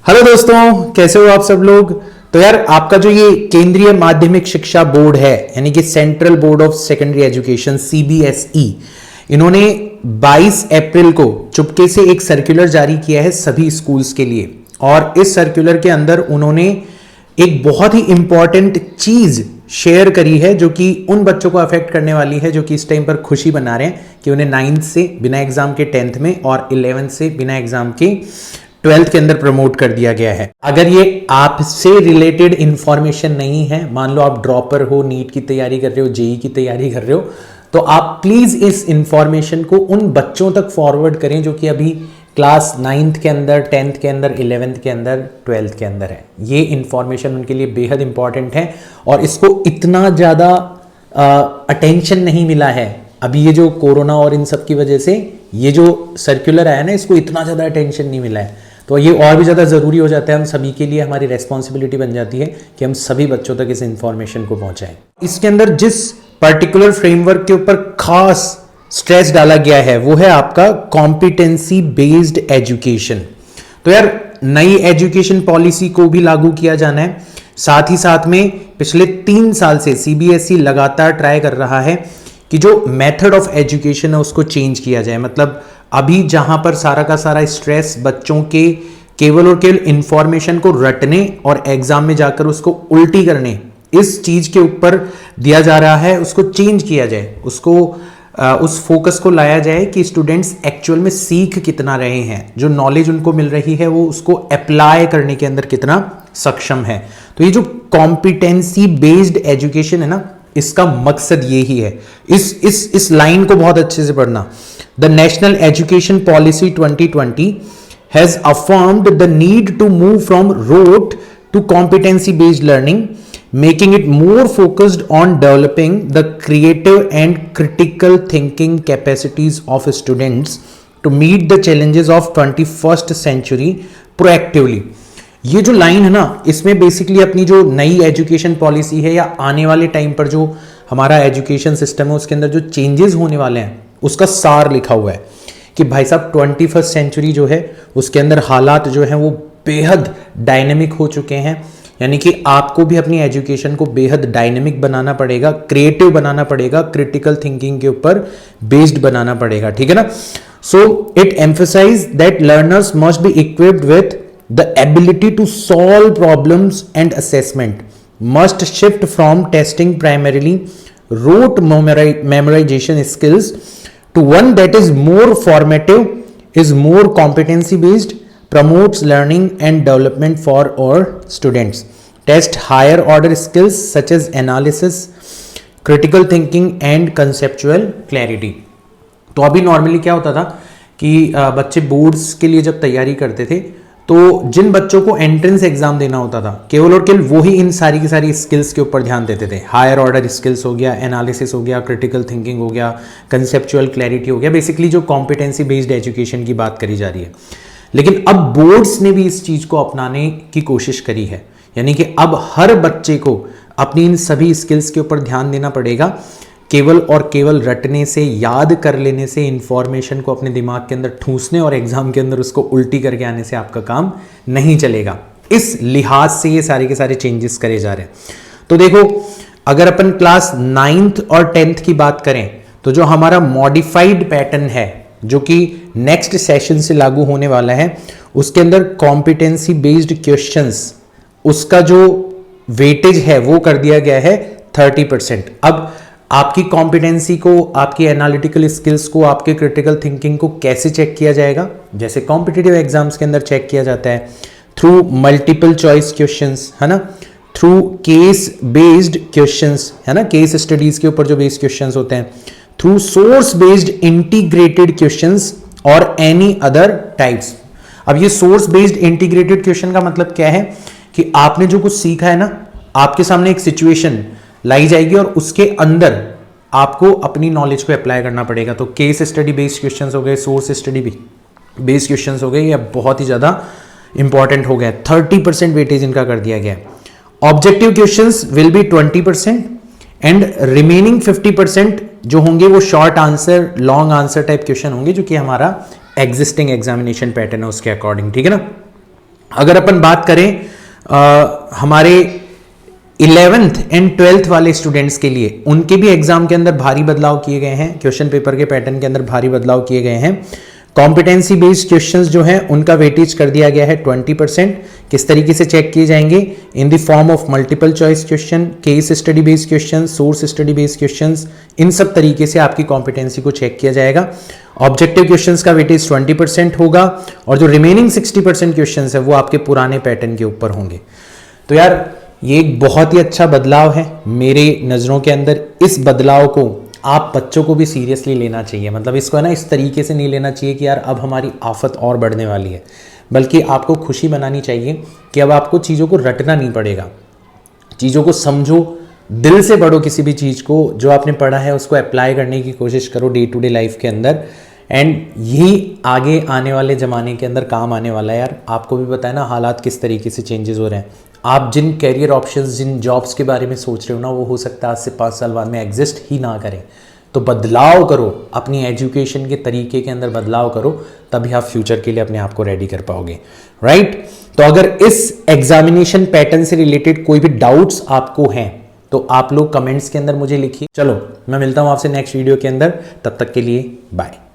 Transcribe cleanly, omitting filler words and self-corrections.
Hello दोस्तों, कैसे हो आप सब लोग। तो यार आपका जो ये केंद्रीय माध्यमिक शिक्षा बोर्ड है यानी कि central board of secondary education CBSE, इन्होंने 22 अप्रैल को चुपके से एक सर्कुलर जारी किया है सभी स्कूल्स के लिए। और इस सर्कुलर के अंदर उन्होंने एक बहुत ही इंपॉर्टेंट चीज शेयर करी है जो कि उन बच्चों को अफेक्ट करने वाली है जो कि इस टाइम पर खुशी मना रहे हैं कि उन्हें 9th से बिना एग्जाम के 10th में और 11th से बिना एग्जाम के 12th के अंदर प्रमोट कर दिया गया है। अगर ये आपसे रिलेटेड इंफॉर्मेशन नहीं है, मान लो आप ड्रॉपर हो, नीट की तैयारी कर रहे हो, जेई की तैयारी कर रहे हो, तो आप प्लीज इस इंफॉर्मेशन को उन बच्चों तक फॉरवर्ड करें जो कि अभी क्लास 9th के अंदर, 10th के अंदर, 11th के अंदर, 12th के अंदर है। ये इंफॉर्मेशन उनके लिए बेहद इंपॉर्टेंट है और इसको इतना ज़्यादा अटेंशन नहीं मिला है अभी ये जो कोरोना और इन सब की वजह से ये जो सर्कुलर आया ना, इसको इतना ज़्यादा अटेंशन नहीं मिला है। तो ये और भी ज़्यादा ज़रूरी हो जाता है, हम सभी के लिए हमारी रेस्पॉन्सिबिलिटी बन जाती है कि हम सभी बच्चों तक इस इंफॉर्मेशन को पहुंचाएं। इसके अंदर जिस पर्टिकुलर फ्रेमवर्क के ऊपर खास स्ट्रेस डाला गया है वो है आपका कॉम्पिटेंसी बेस्ड एजुकेशन। तो यार नई एजुकेशन पॉलिसी को भी लागू किया जाना है। साथ ही साथ में पिछले 3 साल से सीबीएसई लगातार ट्राई कर रहा है कि जो मेथड ऑफ एजुकेशन है उसको चेंज किया जाए। मतलब अभी जहां पर सारा का सारा स्ट्रेस बच्चों के केवल और केवल इंफॉर्मेशन को रटने और एग्जाम में जाकर उसको उल्टी करने, इस चीज के ऊपर दिया जा रहा है, उसको चेंज किया जाए, उसको उस फोकस को लाया जाए कि स्टूडेंट्स एक्चुअल में सीख कितना रहे हैं, जो नॉलेज उनको मिल रही है वो उसको अप्लाई करने के अंदर कितना सक्षम है। तो ये जो कॉम्पिटेंसी बेस्ड एजुकेशन है ना, इसका मकसद ये ही है। इस लाइन को बहुत अच्छे से पढ़ना। The national education policy 2020 has affirmed the need to move from rote to competency based learning, making it more focused on developing the creative and critical thinking capacities of students to meet the challenges of 21st century proactively। ये जो line है ना, इसमें basically अपनी जो नई education policy है या आने वाले टाइम पर जो हमारा एजुकेशन सिस्टम है उसके अंदर जो चेंजेस होने वाले हैं उसका सार लिखा हुआ है कि भाई साहब 21st सेंचुरी जो है उसके अंदर हालात जो है वो बेहद डायनेमिक हो चुके हैं। यानी कि आपको भी अपनी एजुकेशन को बेहद डायनेमिक बनाना पड़ेगा, क्रिएटिव बनाना पड़ेगा, क्रिटिकल थिंकिंग के ऊपर बेस्ड बनाना पड़ेगा, ठीक है ना। So it emphasize that learners must be equipped with the ability to solve problems and assessment, must shift from testing primarily rote memorization skills to one that is more formative, is more competency based, promotes learning and development for our students, test higher order skills such as analysis, critical thinking and conceptual clarity। तो अभी normally क्या होता था कि बच्चे boards के लिए जब तैयारी करते थे तो जिन बच्चों को एंट्रेंस एग्जाम देना होता था केवल और केवल वो ही इन सारी की सारी स्किल्स के ऊपर ध्यान देते थे। हायर ऑर्डर स्किल्स हो गया, एनालिसिस हो गया, क्रिटिकल थिंकिंग हो गया, कंसेप्चुअल क्लैरिटी हो गया, बेसिकली जो कॉम्पिटेंसी बेस्ड एजुकेशन की बात करी जा रही है। लेकिन अब बोर्ड्स ने भी इस चीज को अपनाने की कोशिश करी है, यानी कि अब हर बच्चे को अपनी इन सभी स्किल्स के ऊपर ध्यान देना पड़ेगा। केवल और केवल रटने से, याद कर लेने से, इंफॉर्मेशन को अपने दिमाग के अंदर ठूंसने और एग्जाम के अंदर उसको उल्टी करके आने से आपका काम नहीं चलेगा। इस लिहाज से ये सारे के सारे चेंजेस करे जा रहे हैं। तो देखो, अगर अपन क्लास 9th और 10th की बात करें तो जो हमारा मॉडिफाइड पैटर्न है जो कि नेक्स्ट सेशन से लागू होने वाला है, उसके अंदर कॉम्पिटेंसी बेस्ड क्वेश्चंस, उसका जो वेटेज है वो कर दिया गया है 30%। अब आपकी कॉम्पिटेंसी को, आपकी एनालिटिकल स्किल्स को, आपके क्रिटिकल थिंकिंग को कैसे चेक किया जाएगा? जैसे कॉम्पिटिटिव एग्जाम्स के अंदर चेक किया जाता है थ्रू मल्टीपल चॉइस क्वेश्चंस, है ना, थ्रू केस बेस्ड क्वेश्चंस, है ना, केस स्टडीज के ऊपर जो बेस्ड क्वेश्चंस होते हैं, through source based integrated questions और एनी अदर टाइप्स। अब ये सोर्स बेस्ड इंटीग्रेटेड क्वेश्चन का मतलब क्या है कि आपने जो कुछ सीखा है ना, आपके सामने एक सिचुएशन लाई जाएगी और उसके अंदर आपको अपनी नॉलेज को अप्लाई करना पड़ेगा। तो केस स्टडी बेस्ड क्वेश्चंस हो गए, सोर्स स्टडी बेस्ड क्वेश्चंस हो गए, ये बहुत ही ज्यादा इंपॉर्टेंट हो गया। 30% वेटेज इनका कर दिया गया। Objective questions will be 20% and remaining 50% जो होंगे वो short answer, long answer type question होंगे जो कि हमारा एग्जिस्टिंग एग्जामिनेशन पैटर्न है उसके अकॉर्डिंग, ठीक है ना। अगर अपन बात करें हमारे 11th एंड 12th वाले स्टूडेंट्स के लिए, उनके भी एग्जाम के अंदर भारी बदलाव किए गए हैं, क्वेश्चन पेपर के पैटर्न के अंदर भारी बदलाव किए गए हैं। कॉम्पिटेंसी बेस्ड क्वेश्चंस जो हैं उनका वेटेज कर दिया गया है 20%। किस तरीके से चेक किए जाएंगे? In the form of multiple choice question, case study based question, source study based questions, इन सब तरीके से आपकी कॉम्पिटेंसी को चेक किया जाएगा। ऑब्जेक्टिव क्वेश्चंस का वेटेज 20% होगा और जो रिमेनिंग 60% क्वेश्चंस है वो आपके पुराने पैटर्न के ऊपर होंगे। तो यार ये एक बहुत ही अच्छा बदलाव है मेरे नज़रों के अंदर। इस बदलाव को आप बच्चों को भी सीरियसली लेना चाहिए, मतलब इसको है ना इस तरीके से नहीं लेना चाहिए कि यार अब हमारी आफत और बढ़ने वाली है, बल्कि आपको खुशी मनानी चाहिए कि अब आपको चीज़ों को रटना नहीं पड़ेगा। चीज़ों को समझो, दिल से पढ़ो, किसी भी चीज़ को जो आपने पढ़ा है उसको अप्लाई करने की कोशिश करो डे टू डे लाइफ के अंदर, एंड यही आगे आने वाले ज़माने के अंदर काम आने वाला है। यार आपको भी पता है ना हालात किस तरीके से चेंजेस हो रहे हैं। आप जिन कैरियर ऑप्शंस, जिन जॉब्स के बारे में सोच रहे हो ना, वो हो सकता है आज से 5 साल बाद में एग्जिस्ट ही ना करें। तो बदलाव करो, अपनी एजुकेशन के तरीके के अंदर बदलाव करो, तभी आप फ्यूचर के लिए अपने आप को रेडी कर पाओगे, राइट। तो अगर इस एग्जामिनेशन पैटर्न से रिलेटेड कोई भी डाउट्स आपको हैं तो आप लोग कमेंट्स के अंदर मुझे लिखिए। चलो मैं मिलता हूं आपसे नेक्स्ट वीडियो के अंदर, तब तक के लिए बाय।